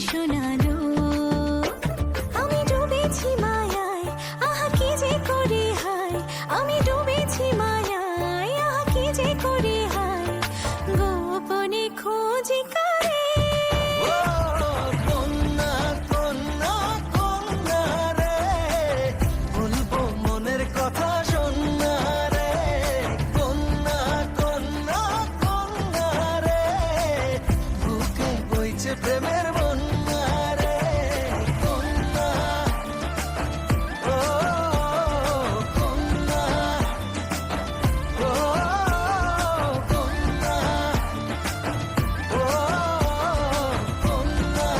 শোনালো। আমি ডুবেছি মায়ায়, আহা কি যে করি হায়। আমি ডুবেছি মায়ায়, আহা কি যে করি হায়। গোপনে খোঁজি কারে। ও কন্যা কন্যা কন্যা রে, বলবো মনের কথা শোনা রে। কন্যা কন্যা কন্যা রে, বুকে বইছে প্রেমের বন্যা রে। কন্যা ও কন্যা ও কন্যা ও কন্যা।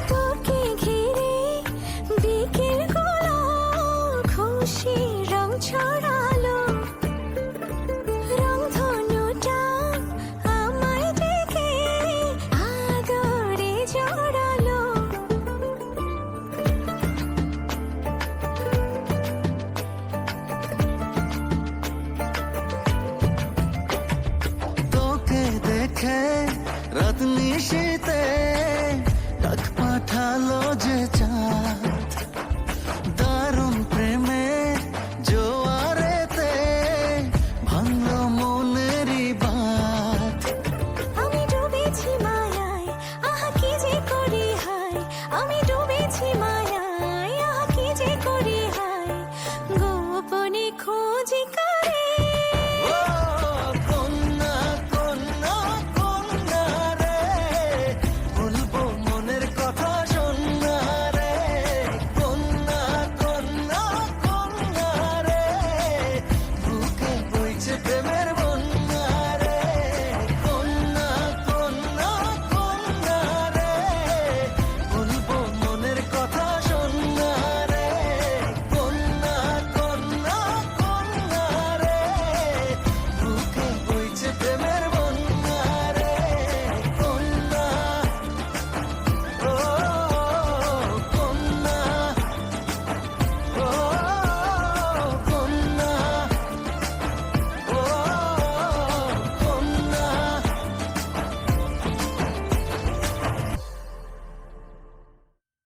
তোকে ঘিরে বিকেলগুলো খুশির রং ছড়ালো। রংধনুটা আমায় ডেকে আদরে জড়ালো। তোকে দেখে